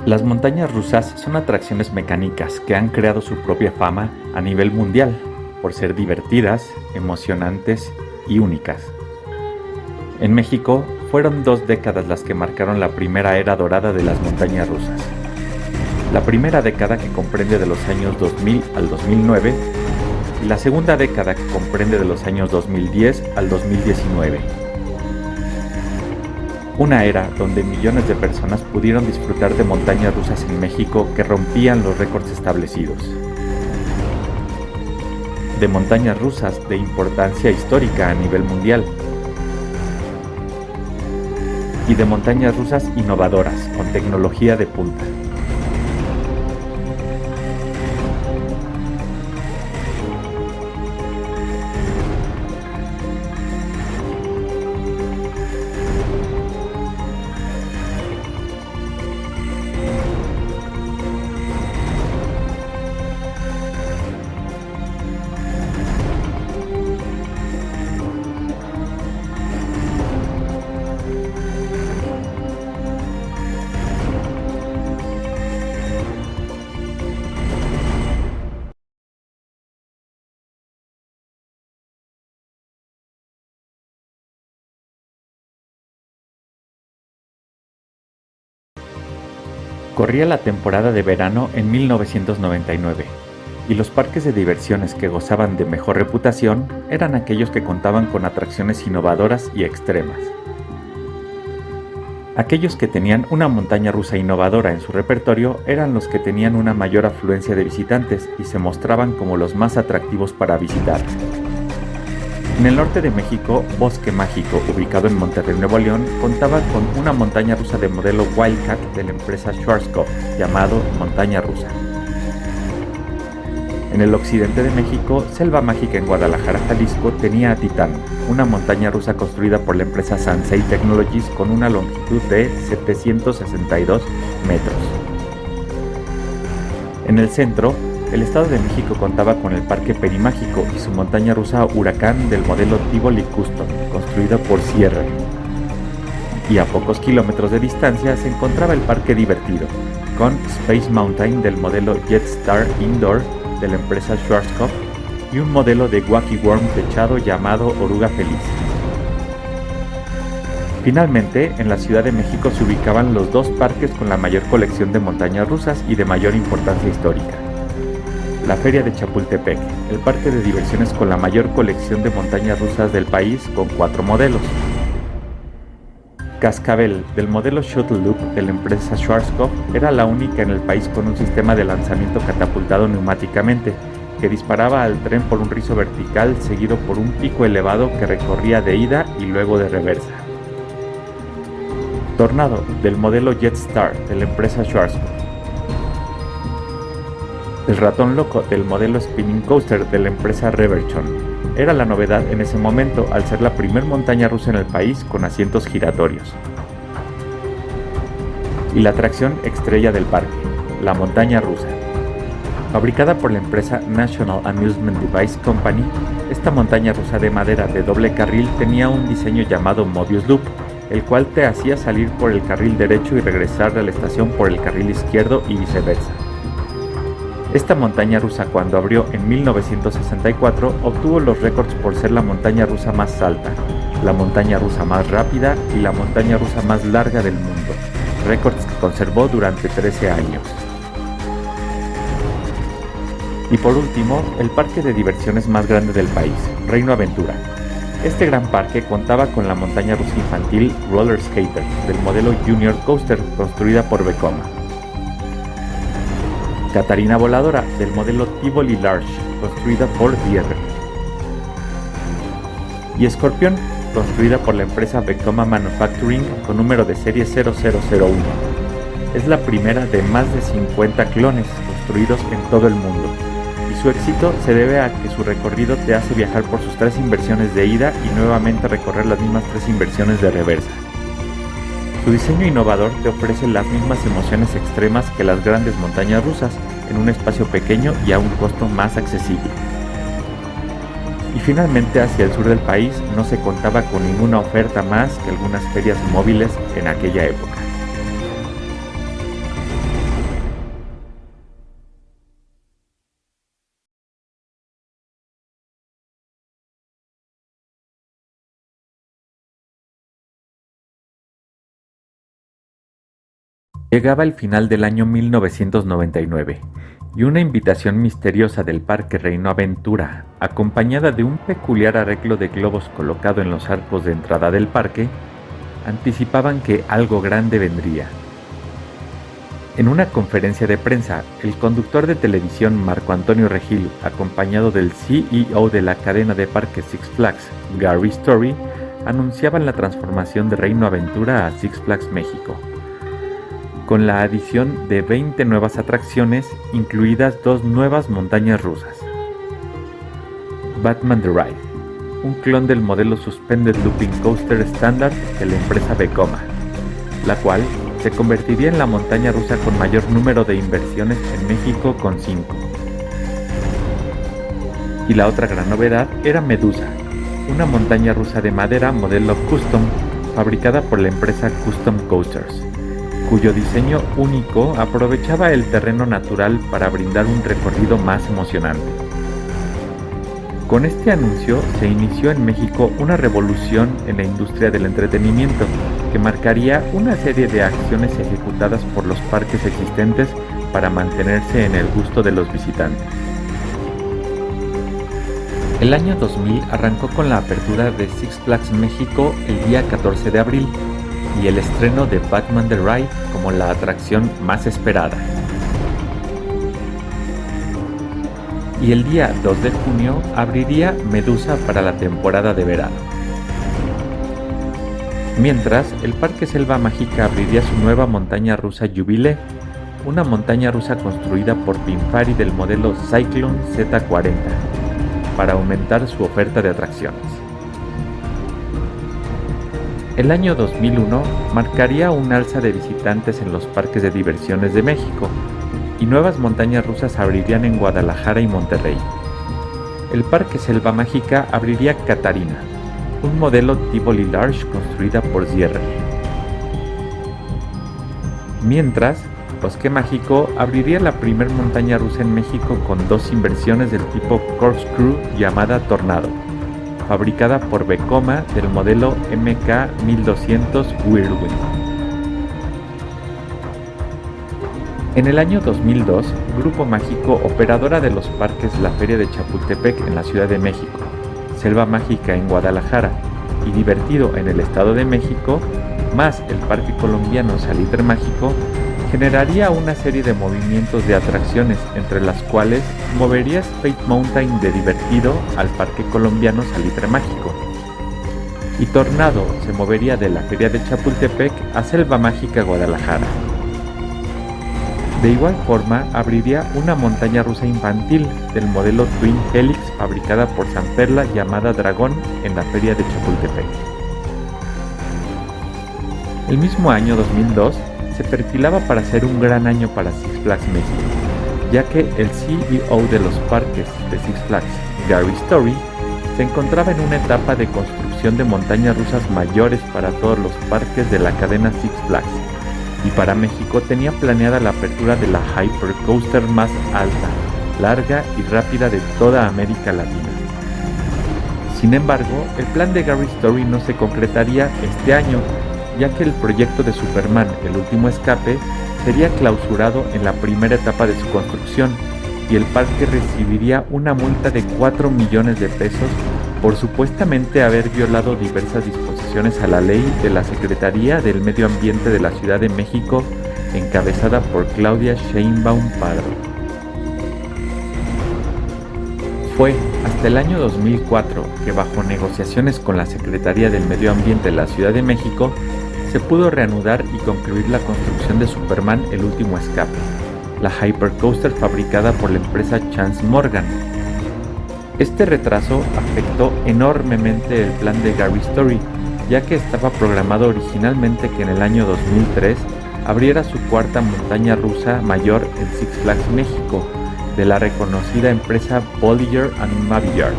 Las montañas rusas son atracciones mecánicas que han creado su propia fama a nivel mundial por ser divertidas, emocionantes y únicas. En México fueron 2 décadas las que marcaron la primera era dorada de las montañas rusas. La primera década, que comprende de los años 2000 al 2009, y la segunda década, que comprende de los años 2010 al 2019. Una era donde millones de personas pudieron disfrutar de montañas rusas en México que rompían los récords establecidos. De montañas rusas de importancia histórica a nivel mundial. Y de montañas rusas innovadoras, con tecnología de punta. Corría la temporada de verano en 1999, y los parques de diversiones que gozaban de mejor reputación eran aquellos que contaban con atracciones innovadoras y extremas. Aquellos que tenían una montaña rusa innovadora en su repertorio eran los que tenían una mayor afluencia de visitantes y se mostraban como los más atractivos para visitar. En el norte de México, Bosque Mágico, ubicado en Monterrey, Nuevo León, contaba con una montaña rusa de modelo Wildcat de la empresa Schwarzkopf, llamado Montaña Rusa. En el occidente de México, Selva Mágica en Guadalajara, Jalisco, tenía a Titán, una montaña rusa construida por la empresa Sansei Technologies con una longitud de 762 metros. En el centro, el Estado de México contaba con el Parque Perimágico y su montaña rusa Huracán del modelo Tivoli Custom, construida por Sierra. Y a pocos kilómetros de distancia se encontraba el Parque Divertido, con Space Mountain del modelo Jetstar Indoor de la empresa Schwarzkopf y un modelo de Wacky Worm techado llamado Oruga Feliz. Finalmente, en la Ciudad de México se ubicaban los 2 parques con la mayor colección de montañas rusas y de mayor importancia histórica. La Feria de Chapultepec, el parque de diversiones con la mayor colección de montañas rusas del país con 4 modelos. Cascabel, del modelo Shuttle Loop de la empresa Schwarzkopf, era la única en el país con un sistema de lanzamiento catapultado neumáticamente, que disparaba al tren por un rizo vertical seguido por un pico elevado que recorría de ida y luego de reversa. Tornado, del modelo Jetstar de la empresa Schwarzkopf. El Ratón Loco, del modelo Spinning Coaster de la empresa Reverchon. Era la novedad en ese momento al ser la primer montaña rusa en el país con asientos giratorios. Y la atracción estrella del parque, la montaña rusa. Fabricada por la empresa National Amusement Device Company, esta montaña rusa de madera de doble carril tenía un diseño llamado Mobius Loop, el cual te hacía salir por el carril derecho y regresar a la estación por el carril izquierdo y viceversa. Esta montaña rusa, cuando abrió en 1964, obtuvo los récords por ser la montaña rusa más alta, la montaña rusa más rápida y la montaña rusa más larga del mundo, récords que conservó durante 13 años. Y por último, el parque de diversiones más grande del país, Reino Aventura. Este gran parque contaba con la montaña rusa infantil Roller Skater del modelo Junior Coaster, construida por Vekoma. Catarina Voladora del modelo Tivoli Large, construida por Dierre. Y Escorpión, construida por la empresa Vekoma Manufacturing con número de serie 0001. Es la primera de más de 50 clones construidos en todo el mundo, y su éxito se debe a que su recorrido te hace viajar por sus 3 inversiones de ida y nuevamente recorrer las mismas 3 inversiones de reversa. Su diseño innovador te ofrece las mismas emociones extremas que las grandes montañas rusas en un espacio pequeño y a un costo más accesible. Y finalmente, hacia el sur del país no se contaba con ninguna oferta más que algunas ferias móviles en aquella época. Llegaba el final del año 1999 y una invitación misteriosa del Parque Reino Aventura, acompañada de un peculiar arreglo de globos colocado en los arcos de entrada del parque, anticipaban que algo grande vendría. En una conferencia de prensa, el conductor de televisión Marco Antonio Regil, acompañado del CEO de la cadena de parques Six Flags, Gary Story, anunciaban la transformación de Reino Aventura a Six Flags México, con la adición de 20 nuevas atracciones, incluidas 2 nuevas montañas rusas. Batman The Ride, un clon del modelo Suspended Looping Coaster estándar de la empresa Vekoma, la cual se convertiría en la montaña rusa con mayor número de inversiones en México con 5. Y la otra gran novedad era Medusa, una montaña rusa de madera modelo Custom, fabricada por la empresa Custom Coasters, cuyo diseño único aprovechaba el terreno natural para brindar un recorrido más emocionante. Con este anuncio se inició en México una revolución en la industria del entretenimiento que marcaría una serie de acciones ejecutadas por los parques existentes para mantenerse en el gusto de los visitantes. El año 2000 arrancó con la apertura de Six Flags México el día 14 de abril y el estreno de Batman The Ride como la atracción más esperada. Y el día 2 de junio abriría Medusa para la temporada de verano. Mientras, el Parque Selva Mágica abriría su nueva montaña rusa Jubilee, una montaña rusa construida por Pininfarina del modelo Cyclone Z40, para aumentar su oferta de atracciones. El año 2001 marcaría un alza de visitantes en los parques de diversiones de México, y nuevas montañas rusas abrirían en Guadalajara y Monterrey. El Parque Selva Mágica abriría Catarina, un modelo Tivoli Large construida por Sierra. Mientras, Bosque Mágico abriría la primer montaña rusa en México con 2 inversiones del tipo Corkscrew llamada Tornado, fabricada por Vekoma del modelo MK1200 Whirlwind. En el año 2002, Grupo Mágico, operadora de los parques La Feria de Chapultepec en la Ciudad de México, Selva Mágica en Guadalajara y Divertido en el Estado de México, más el Parque Colombiano Salitre Mágico, generaría una serie de movimientos de atracciones, entre las cuales movería Space Mountain de Divertido al Parque Colombiano Salitre Mágico, y Tornado se movería de la Feria de Chapultepec a Selva Mágica Guadalajara. De igual forma, abriría una montaña rusa infantil del modelo Twin Helix fabricada por Sanperla llamada Dragón en la Feria de Chapultepec. El mismo año 2002 se perfilaba para ser un gran año para Six Flags México, ya que el CEO de los parques de Six Flags, Gary Story, se encontraba en una etapa de construcción de montañas rusas mayores para todos los parques de la cadena Six Flags, y para México tenía planeada la apertura de la Hypercoaster más alta, larga y rápida de toda América Latina. Sin embargo, el plan de Gary Story no se concretaría este año, ya que el proyecto de Superman, el último escape, sería clausurado en la primera etapa de su construcción y el parque recibiría una multa de 4 millones de pesos por supuestamente haber violado diversas disposiciones a la ley de la Secretaría del Medio Ambiente de la Ciudad de México, encabezada por Claudia Sheinbaum Pardo. Fue hasta el año 2004 que, bajo negociaciones con la Secretaría del Medio Ambiente de la Ciudad de México, se pudo reanudar y concluir la construcción de Superman el último escape, la Hypercoaster fabricada por la empresa Chance Morgan. Este retraso afectó enormemente el plan de Gary Story, ya que estaba programado originalmente que en el año 2003 abriera su cuarta montaña rusa mayor en Six Flags México, de la reconocida empresa Bolliger & Mabillard,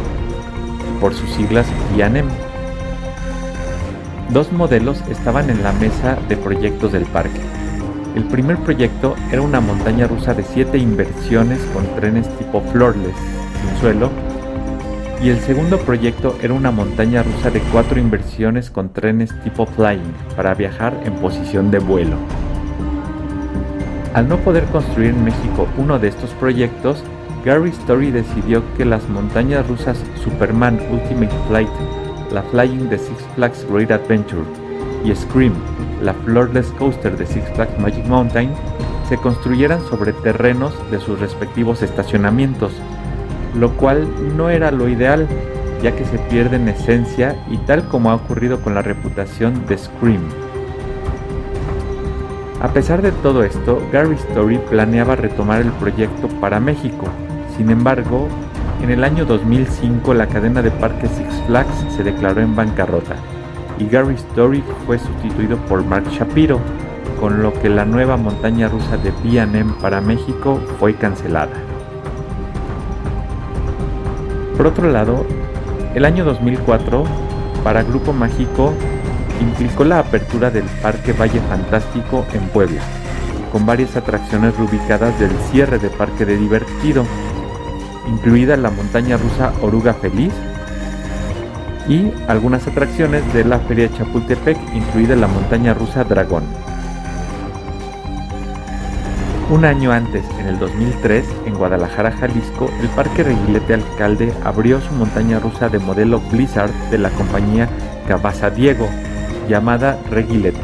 por sus siglas B&M. 2 modelos estaban en la mesa de proyectos del parque. El primer proyecto era una montaña rusa de 7 inversiones con trenes tipo floorless, sin suelo, y el segundo proyecto era una montaña rusa de 4 inversiones con trenes tipo flying, para viajar en posición de vuelo. Al no poder construir en México uno de estos proyectos, Gary Story decidió que las montañas rusas Superman Ultimate Flight, la Flying de Six Flags Great Adventure, y Scream, la Floorless Coaster de Six Flags Magic Mountain, se construyeran sobre terrenos de sus respectivos estacionamientos, lo cual no era lo ideal, ya que se pierde en esencia y tal como ha ocurrido con la reputación de Scream. A pesar de todo esto, Gary Story planeaba retomar el proyecto para México. Sin embargo, en el año 2005 la cadena de parques Six Flags se declaró en bancarrota y Gary Story fue sustituido por Mark Shapiro, con lo que la nueva montaña rusa de B&M para México fue cancelada. Por otro lado, el año 2004 para Grupo Mágico implicó la apertura del Parque Valle Fantástico en Puebla, con varias atracciones reubicadas del cierre de Parque de Divertido, incluida la montaña rusa Oruga Feliz y algunas atracciones de la Feria de Chapultepec, incluida la montaña rusa Dragón. Un año antes, en el 2003, en Guadalajara, Jalisco, el Parque Reguilete Alcalde abrió su montaña rusa de modelo Blizzard de la compañía Cabasa Diego, llamada Reguilete.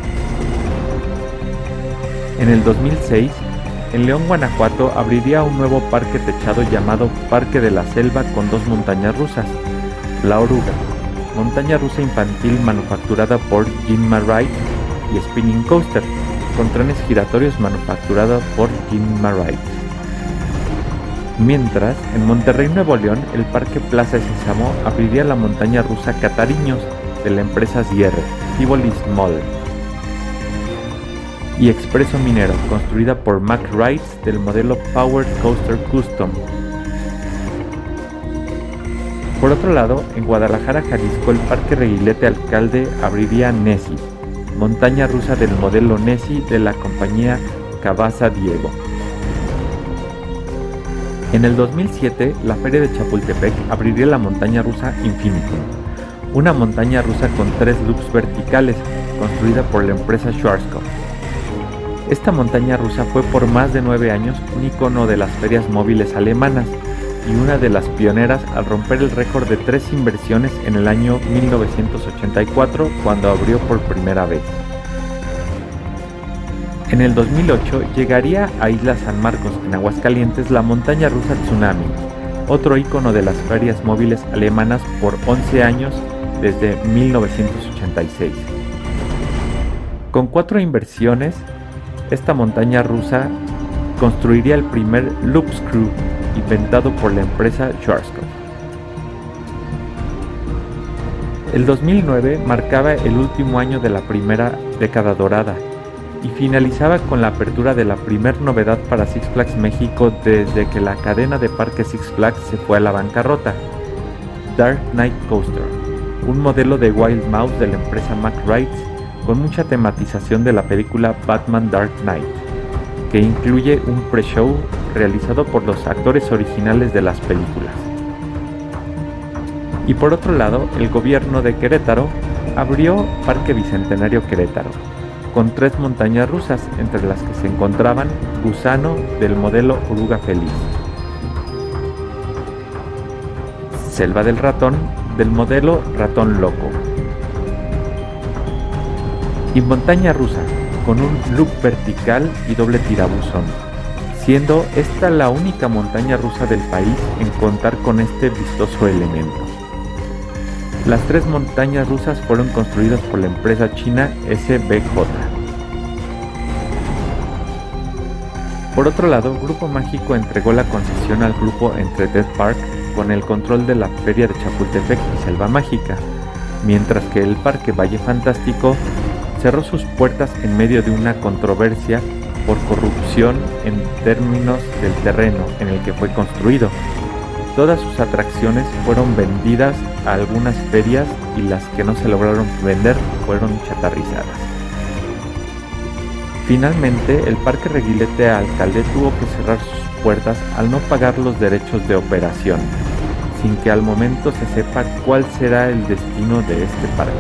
En el 2006, en León, Guanajuato, abriría un nuevo parque techado llamado Parque de la Selva con dos montañas rusas, La Oruga, montaña rusa infantil manufacturada por Jinma Ride, y Spinning Coaster, con trenes giratorios manufacturada por Jinma Ride. Mientras, en Monterrey, Nuevo León, el Parque Plaza Sésamo abriría la montaña rusa Catariños de la empresa Sierra, Tivoli Small, y Expreso Minero, construida por Mack Rides del modelo Power Coaster Custom. Por otro lado, en Guadalajara, Jalisco, el Parque Reguilete Alcalde abriría Nessie, montaña rusa del modelo Nessie de la compañía Cabasa Diego. En el 2007, la Feria de Chapultepec abriría la montaña rusa Infinitum, una montaña rusa con 3 loops verticales, construida por la empresa Schwarzkopf. Esta montaña rusa fue por más de 9 años un icono de las ferias móviles alemanas y una de las pioneras al romper el récord de 3 inversiones en el año 1984, cuando abrió por primera vez. En el 2008 llegaría a Isla San Marcos, en Aguascalientes, la montaña rusa Tsunami, otro icono de las ferias móviles alemanas por 11 años desde 1986. Con 4 inversiones, esta montaña rusa construiría el primer loop screw inventado por la empresa Schwarzkopf. El 2009 marcaba el último año de la primera década dorada y finalizaba con la apertura de la primer novedad para Six Flags México desde que la cadena de parques Six Flags se fue a la bancarrota, Dark Knight Coaster, un modelo de Wild Mouse de la empresa Mack Rides con mucha tematización de la película Batman Dark Knight, que incluye un pre-show realizado por los actores originales de las películas. Y por otro lado, el gobierno de Querétaro abrió Parque Bicentenario Querétaro, con 3 montañas rusas, entre las que se encontraban Gusano del modelo Oruga Feliz, Selva del Ratón del modelo Ratón Loco, y montaña rusa con un loop vertical y doble tirabuzón, siendo esta la única montaña rusa del país en contar con este vistoso elemento. Las 3 montañas rusas fueron construidas por la empresa china SBJ. Por otro lado, Grupo Mágico entregó la concesión al grupo Entretest Park con el control de la Feria de Chapultepec y Selva Mágica, mientras que el Parque Valle Fantástico cerró sus puertas en medio de una controversia por corrupción en términos del terreno en el que fue construido. Todas sus atracciones fueron vendidas a algunas ferias y las que no se lograron vender fueron chatarrizadas. Finalmente, el Parque Reguilete Alcalde tuvo que cerrar sus puertas al no pagar los derechos de operación, sin que al momento se sepa cuál será el destino de este parque.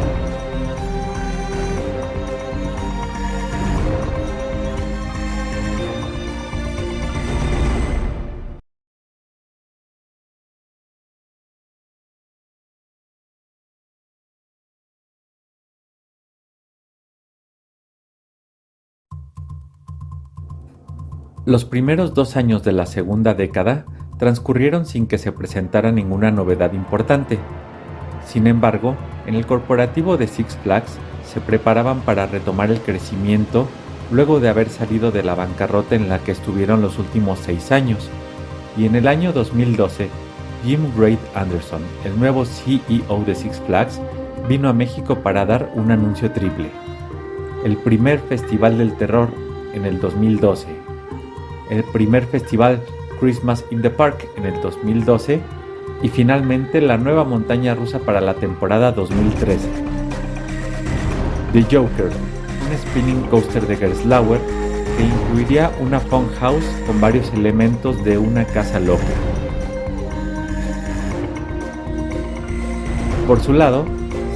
Los primeros 2 años de la segunda década transcurrieron sin que se presentara ninguna novedad importante. Sin embargo, en el corporativo de Six Flags se preparaban para retomar el crecimiento luego de haber salido de la bancarrota en la que estuvieron los últimos 6 años, y en el año 2012, Jim Reid Anderson, el nuevo CEO de Six Flags, vino a México para dar un anuncio triple: el primer Festival del Terror en el 2012, el primer festival Christmas in the Park en el 2012 y finalmente la nueva montaña rusa para la temporada 2013. The Joker, un spinning coaster de Gerstlauer que incluiría una funhouse con varios elementos de una casa loca. Por su lado,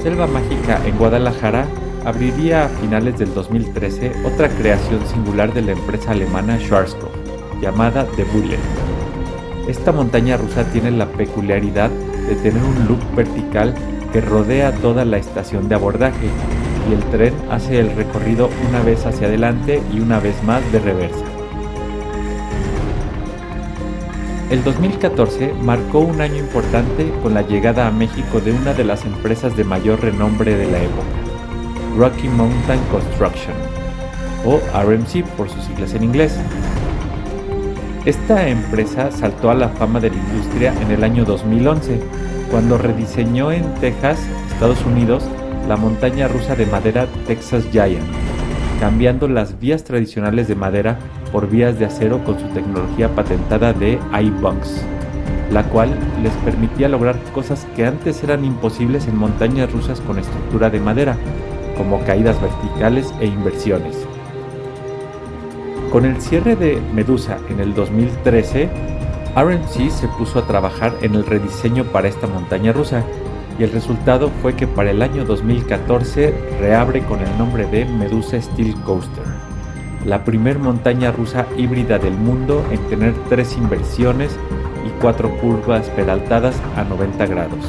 Selva Mágica en Guadalajara abriría a finales del 2013 otra creación singular de la empresa alemana Schwarzkopf, llamada The Bullet. Esta montaña rusa tiene la peculiaridad de tener un loop vertical que rodea toda la estación de abordaje, y el tren hace el recorrido una vez hacia adelante y una vez más de reversa. El 2014 marcó un año importante con la llegada a México de una de las empresas de mayor renombre de la época, Rocky Mountain Construction, o RMC por sus siglas en inglés. Esta empresa saltó a la fama de la industria en el año 2011, cuando rediseñó en Texas, Estados Unidos, la montaña rusa de madera Texas Giant, cambiando las vías tradicionales de madera por vías de acero con su tecnología patentada de iBunks, la cual les permitía lograr cosas que antes eran imposibles en montañas rusas con estructura de madera, como caídas verticales e inversiones. Con el cierre de Medusa en el 2013, RMC se puso a trabajar en el rediseño para esta montaña rusa, y el resultado fue que para el año 2014 reabre con el nombre de Medusa Steel Coaster, la primer montaña rusa híbrida del mundo en tener 3 inversiones y 4 curvas peraltadas a 90 grados.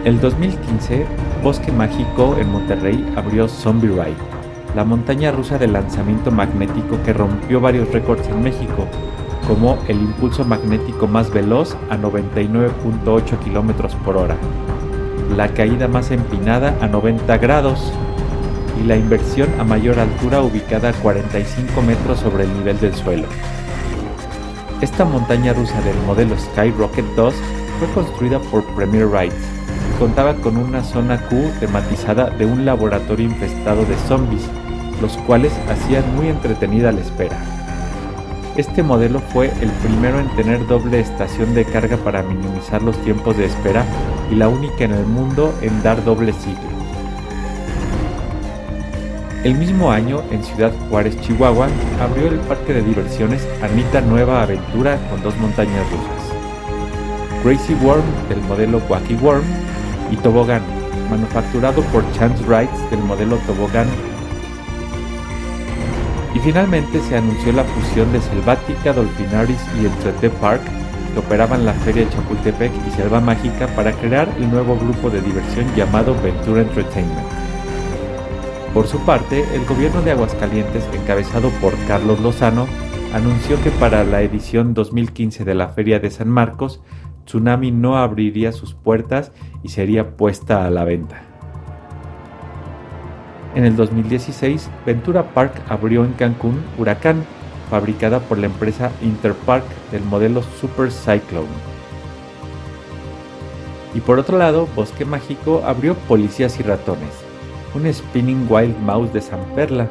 El 2015, Bosque Mágico en Monterrey abrió Zombie Ride, la montaña rusa de lanzamiento magnético que rompió varios récords en México, como el impulso magnético más veloz a 99.8 km por hora, la caída más empinada a 90 grados y la inversión a mayor altura ubicada a 45 metros sobre el nivel del suelo. Esta montaña rusa del modelo Skyrocket 2 fue construida por Premier Rides y contaba con una zona Q tematizada de un laboratorio infestado de zombies, los cuales hacían muy entretenida la espera. Este modelo fue el primero en tener doble estación de carga para minimizar los tiempos de espera y la única en el mundo en dar doble ciclo. El mismo año, en Ciudad Juárez, Chihuahua, abrió el parque de diversiones Anita Nueva Aventura con 2 montañas rusas, Crazy Worm del modelo Wacky Worm y Tobogán, manufacturado por Chance Rides del modelo Tobogán. Y finalmente se anunció la fusión de Selvática, Dolphinaris y Entrete Park, que operaban la Feria de Chapultepec y Selva Mágica, para crear el nuevo grupo de diversión llamado Ventura Entertainment. Por su parte, el gobierno de Aguascalientes, encabezado por Carlos Lozano, anunció que para la edición 2015 de la Feria de San Marcos, Tsunami no abriría sus puertas y sería puesta a la venta. En el 2016, Ventura Park abrió en Cancún Huracán, fabricada por la empresa Interpark del modelo Super Cyclone. Y por otro lado, Bosque Mágico abrió Policías y Ratones, un Spinning Wild Mouse de San Perla,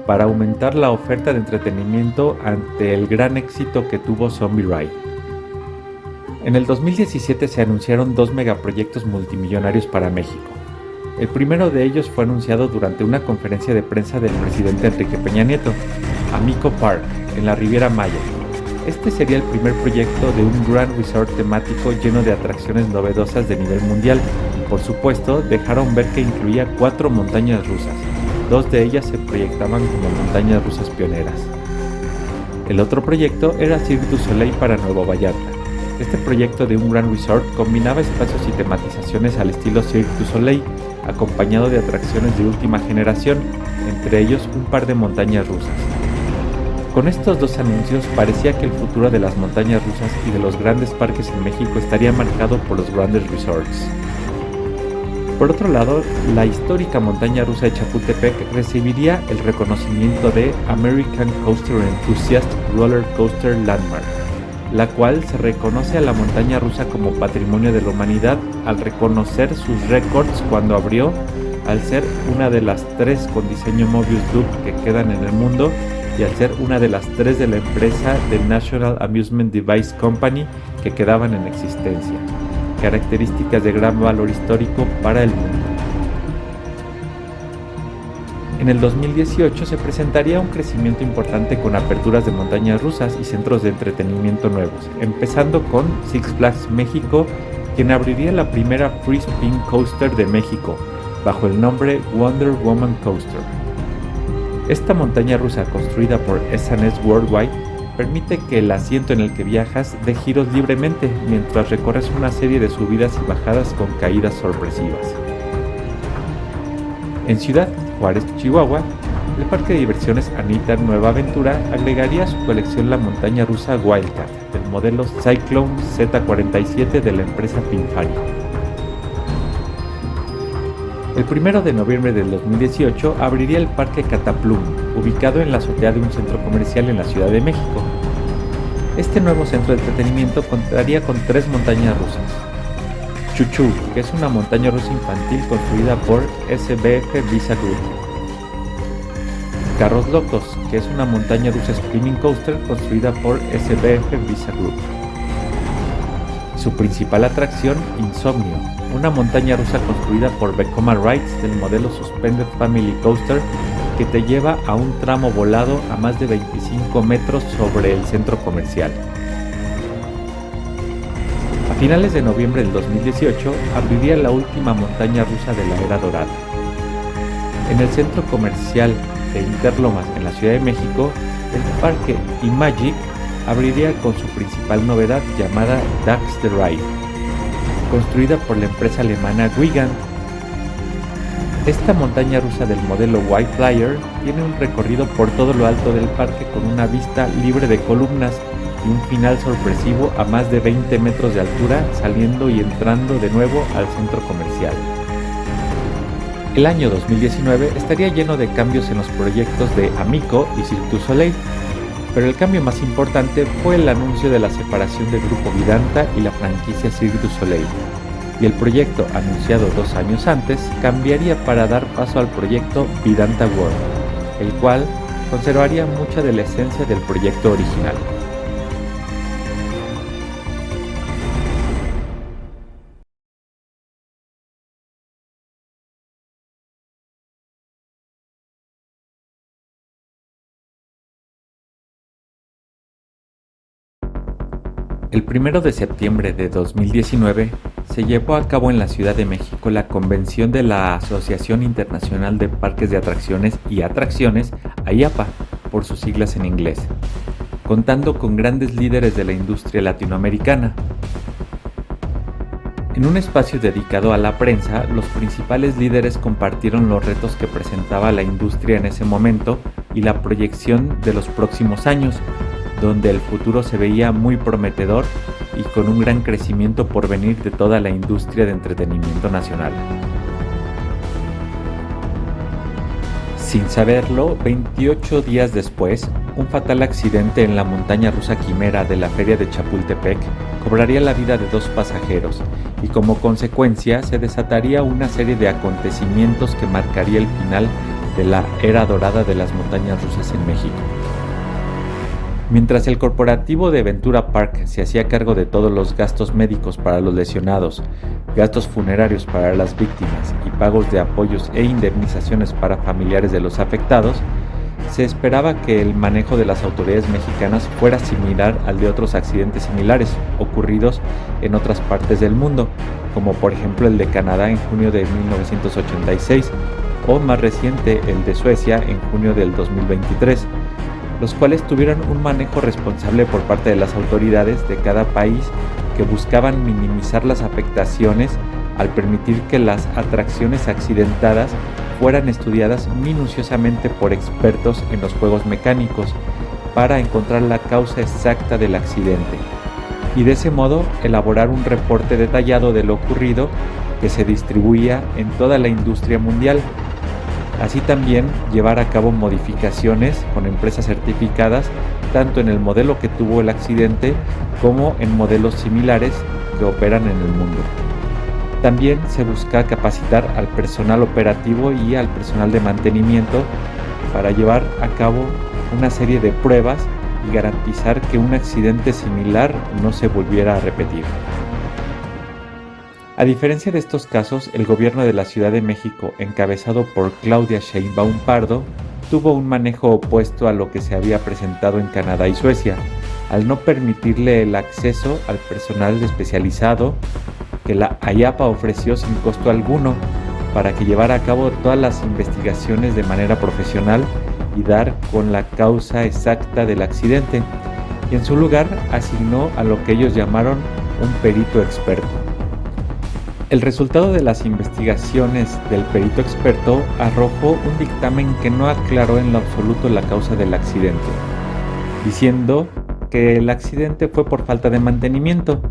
para aumentar la oferta de entretenimiento ante el gran éxito que tuvo Zombie Ride. En el 2017 se anunciaron 2 megaproyectos multimillonarios para México. El primero de ellos fue anunciado durante una conferencia de prensa del presidente Enrique Peña Nieto, Amico Park, en la Riviera Maya. Este sería el primer proyecto de un gran resort temático lleno de atracciones novedosas de nivel mundial y, por supuesto, dejaron ver que incluía 4 montañas rusas. 2 de ellas se proyectaban como montañas rusas pioneras. El otro proyecto era Cirque du Soleil para Nuevo Vallarta. Este proyecto de un gran resort combinaba espacios y tematizaciones al estilo Cirque du Soleil, acompañado de atracciones de última generación, entre ellos un par de montañas rusas, Con estos dos anuncios parecía que el futuro de las montañas rusas y de los grandes parques en México estaría marcado por los grandes resorts. Por otro lado, la histórica montaña rusa de Chapultepec recibiría el reconocimiento de American Coaster Enthusiast Roller Coaster Landmark, la cual se reconoce a la montaña rusa como patrimonio de la humanidad al reconocer sus récords cuando abrió, al ser una de las 3 con diseño Mobius Loop que quedan en el mundo y al ser una de las 3 de la empresa de National Amusement Device Company que quedaban en existencia, características de gran valor histórico para el mundo. En el 2018 se presentaría un crecimiento importante con aperturas de montañas rusas y centros de entretenimiento nuevos, empezando con Six Flags México, quien abriría la primera Free Spin Coaster de México, bajo el nombre Wonder Woman Coaster. Esta montaña rusa, construida por S&S Worldwide, permite que el asiento en el que viajas dé giros libremente mientras recorres una serie de subidas y bajadas con caídas sorpresivas. En Ciudad Juárez, Chihuahua, el parque de diversiones Anita Nueva Aventura agregaría a su colección la montaña rusa Wildcat del modelo Cyclone Z47 de la empresa Pininfarina. El 1 de noviembre del 2018 abriría el Parque Cataplum, ubicado en la azotea de un centro comercial en la Ciudad de México. Este nuevo centro de entretenimiento contaría con 3 montañas rusas. Chuchú, que es una montaña rusa infantil construida por SBF Visa Group. Carros Locos, que es una montaña rusa spinning coaster construida por SBF Visa Group. Su principal atracción, Insomnio, una montaña rusa construida por Vekoma Rides del modelo Suspended Family Coaster que te lleva a un tramo volado a más de 25 metros sobre el centro comercial. A finales de noviembre del 2018 abriría la última montaña rusa de la era dorada. En el centro comercial de Interlomas en la Ciudad de México, el parque Imagic abriría con su principal novedad llamada Dax the Ride, construida por la empresa alemana Gigant. Esta montaña rusa del modelo White Flyer tiene un recorrido por todo lo alto del parque con una vista libre de columnas y un final sorpresivo a más de 20 metros de altura, saliendo y entrando de nuevo al centro comercial. El año 2019 estaría lleno de cambios en los proyectos de Amico y Cirque du Soleil, pero el cambio más importante fue el anuncio de la separación del grupo Vidanta y la franquicia Cirque du Soleil, y el proyecto anunciado 2 años antes cambiaría para dar paso al proyecto Vidanta World, el cual conservaría mucha de la esencia del proyecto original. El 1 de septiembre de 2019 se llevó a cabo en la Ciudad de México la convención de la Asociación Internacional de Parques de Atracciones y Atracciones, AIAPA, por sus siglas en inglés, contando con grandes líderes de la industria latinoamericana. En un espacio dedicado a la prensa, los principales líderes compartieron los retos que presentaba la industria en ese momento y la proyección de los próximos años, donde el futuro se veía muy prometedor y con un gran crecimiento por venir de toda la industria de entretenimiento nacional. Sin saberlo, 28 días después, un fatal accidente en la montaña rusa Quimera de la Feria de Chapultepec cobraría la vida de 2 pasajeros y como consecuencia se desataría una serie de acontecimientos que marcaría el final de la era dorada de las montañas rusas en México. Mientras el corporativo de Ventura Park se hacía cargo de todos los gastos médicos para los lesionados, gastos funerarios para las víctimas y pagos de apoyos e indemnizaciones para familiares de los afectados, se esperaba que el manejo de las autoridades mexicanas fuera similar al de otros accidentes similares ocurridos en otras partes del mundo, como por ejemplo el de Canadá en junio de 1986 o más reciente el de Suecia en junio del 2023. Los cuales tuvieron un manejo responsable por parte de las autoridades de cada país que buscaban minimizar las afectaciones al permitir que las atracciones accidentadas fueran estudiadas minuciosamente por expertos en los juegos mecánicos para encontrar la causa exacta del accidente y de ese modo elaborar un reporte detallado de lo ocurrido que se distribuía en toda la industria mundial. Así también llevar a cabo modificaciones con empresas certificadas tanto en el modelo que tuvo el accidente como en modelos similares que operan en el mundo. También se busca capacitar al personal operativo y al personal de mantenimiento para llevar a cabo una serie de pruebas y garantizar que un accidente similar no se volviera a repetir. A diferencia de estos casos, el gobierno de la Ciudad de México, encabezado por Claudia Sheinbaum Pardo, tuvo un manejo opuesto a lo que se había presentado en Canadá y Suecia, al no permitirle el acceso al personal especializado que la AIAPA ofreció sin costo alguno para que llevara a cabo todas las investigaciones de manera profesional y dar con la causa exacta del accidente, y en su lugar asignó a lo que ellos llamaron un perito experto. El resultado de las investigaciones del perito experto arrojó un dictamen que no aclaró en lo absoluto la causa del accidente, diciendo que el accidente fue por falta de mantenimiento,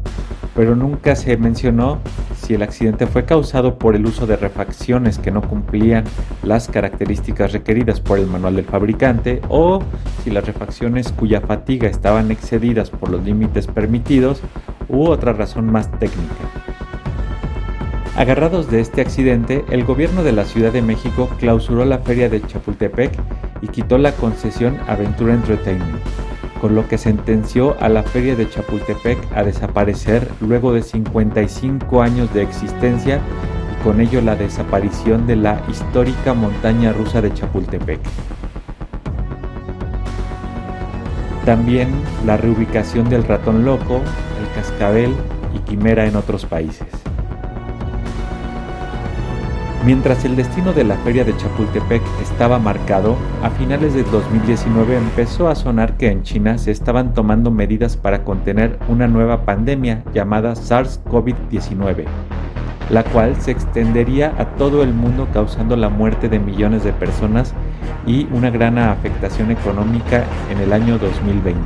pero nunca se mencionó si el accidente fue causado por el uso de refacciones que no cumplían las características requeridas por el manual del fabricante o si las refacciones cuya fatiga estaban excedidas por los límites permitidos u otra razón más técnica. Agarrados de este accidente, el gobierno de la Ciudad de México clausuró la feria de Chapultepec y quitó la concesión Aventura Entertainment, con lo que sentenció a la feria de Chapultepec a desaparecer luego de 55 años de existencia y con ello la desaparición de la histórica montaña rusa de Chapultepec. También la reubicación del Ratón Loco, el Cascabel y Quimera en otros países. Mientras el destino de la feria de Chapultepec estaba marcado, a finales del 2019 empezó a sonar que en China se estaban tomando medidas para contener una nueva pandemia llamada SARS-CoV-19, la cual se extendería a todo el mundo causando la muerte de millones de personas y una gran afectación económica en el año 2020.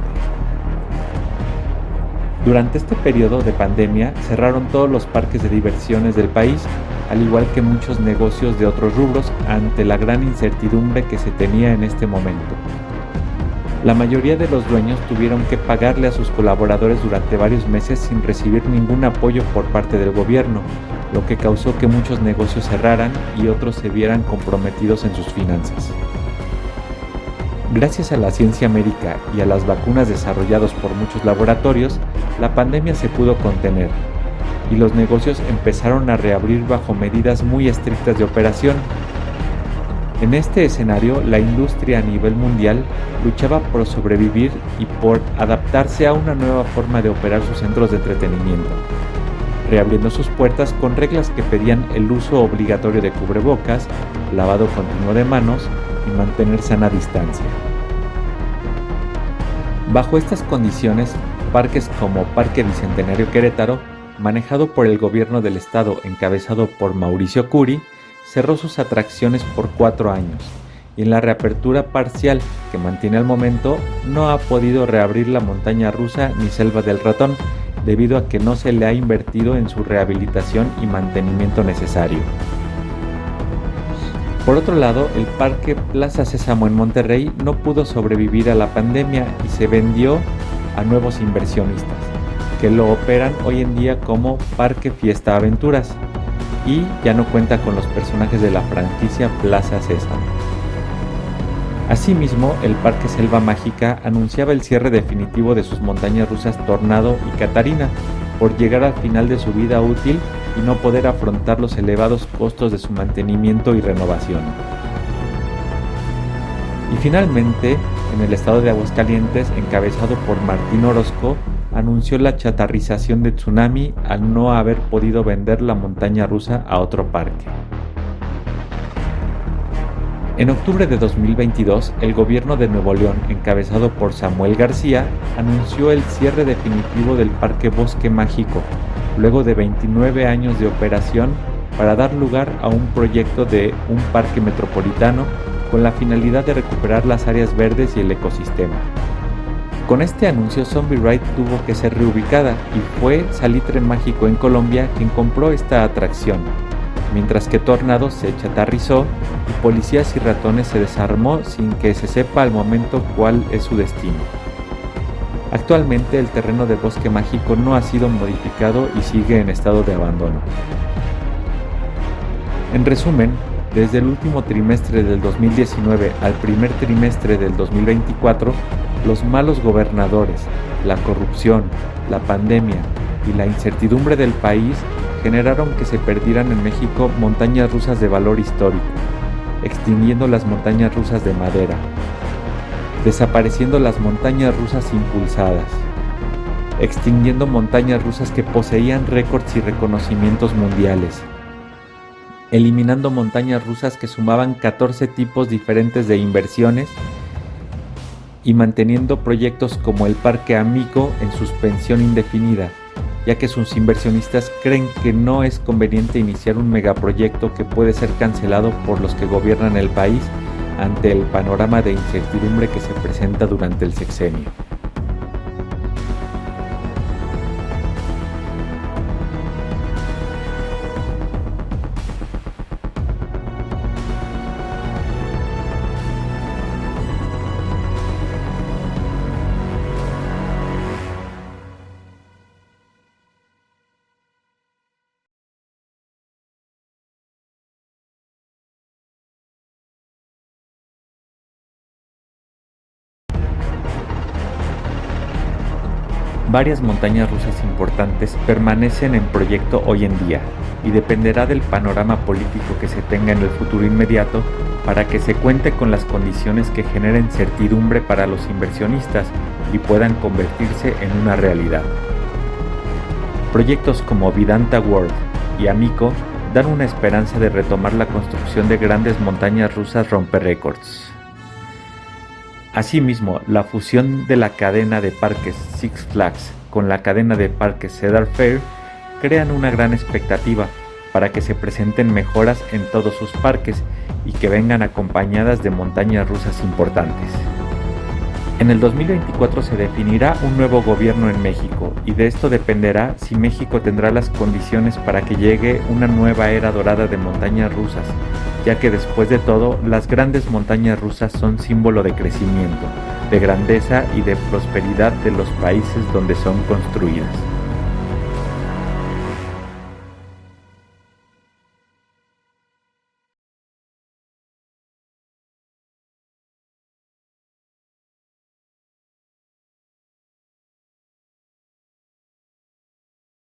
Durante este periodo de pandemia cerraron todos los parques de diversiones del país, al igual que muchos negocios de otros rubros ante la gran incertidumbre que se tenía en este momento. La mayoría de los dueños tuvieron que pagarle a sus colaboradores durante varios meses sin recibir ningún apoyo por parte del gobierno, lo que causó que muchos negocios cerraran y otros se vieran comprometidos en sus finanzas. Gracias a la ciencia médica y a las vacunas desarrolladas por muchos laboratorios, la pandemia se pudo contener y los negocios empezaron a reabrir bajo medidas muy estrictas de operación. En este escenario, la industria a nivel mundial luchaba por sobrevivir y por adaptarse a una nueva forma de operar sus centros de entretenimiento, reabriendo sus puertas con reglas que pedían el uso obligatorio de cubrebocas, lavado continuo de manos y mantener sana distancia. Bajo estas condiciones, parques como Parque Bicentenario Querétaro, manejado por el gobierno del estado encabezado por Mauricio Curi, cerró sus atracciones por 4 años y en la reapertura parcial que mantiene al momento no ha podido reabrir la montaña rusa ni Selva del Ratón debido a que no se le ha invertido en su rehabilitación y mantenimiento necesario. Por otro lado, el Parque Plaza Sésamo en Monterrey no pudo sobrevivir a la pandemia y se vendió a nuevos inversionistas, que lo operan hoy en día como Parque Fiesta Aventuras y ya no cuenta con los personajes de la franquicia Plaza Sésamo. Asimismo, el Parque Selva Mágica anunciaba el cierre definitivo de sus montañas rusas Tornado y Catarina por llegar al final de su vida útil y no poder afrontar los elevados costos de su mantenimiento y renovación. Y finalmente, en el estado de Aguascalientes, encabezado por Martín Orozco, anunció la chatarrización de Tsunami al no haber podido vender la montaña rusa a otro parque. En octubre de 2022, el gobierno de Nuevo León, encabezado por Samuel García, anunció el cierre definitivo del Parque Bosque Mágico, luego de 29 años de operación, para dar lugar a un proyecto de un parque metropolitano con la finalidad de recuperar las áreas verdes y el ecosistema, Con este anuncio, Zombie Ride tuvo que ser reubicada y fue Salitre Mágico en Colombia quien compró esta atracción, mientras que Tornado se chatarrizó y Policías y Ratones se desarmó sin que se sepa al momento cuál es su destino. Actualmente el terreno de Bosque Mágico no ha sido modificado y sigue en estado de abandono. En resumen, desde el último trimestre del 2019 al primer trimestre del 2024, los malos gobernadores, la corrupción, la pandemia y la incertidumbre del país generaron que se perdieran en México montañas rusas de valor histórico, extinguiendo las montañas rusas de madera, desapareciendo las montañas rusas impulsadas, extinguiendo montañas rusas que poseían récords y reconocimientos mundiales, eliminando montañas rusas que sumaban 14 tipos diferentes de inversiones y manteniendo proyectos como el Parque Amico en suspensión indefinida, ya que sus inversionistas creen que no es conveniente iniciar un megaproyecto que puede ser cancelado por los que gobiernan el país ante el panorama de incertidumbre que se presenta durante el sexenio. Varias montañas rusas importantes permanecen en proyecto hoy en día y dependerá del panorama político que se tenga en el futuro inmediato para que se cuente con las condiciones que generen certidumbre para los inversionistas y puedan convertirse en una realidad. Proyectos como Vidanta World y Amico dan una esperanza de retomar la construcción de grandes montañas rusas romperécords. Asimismo, la fusión de la cadena de parques Six Flags con la cadena de parques Cedar Fair crean una gran expectativa para que se presenten mejoras en todos sus parques y que vengan acompañadas de montañas rusas importantes. En el 2024 se definirá un nuevo gobierno en México y de esto dependerá si México tendrá las condiciones para que llegue una nueva era dorada de montañas rusas, ya que después de todo, las grandes montañas rusas son símbolo de crecimiento, de grandeza y de prosperidad de los países donde son construidas.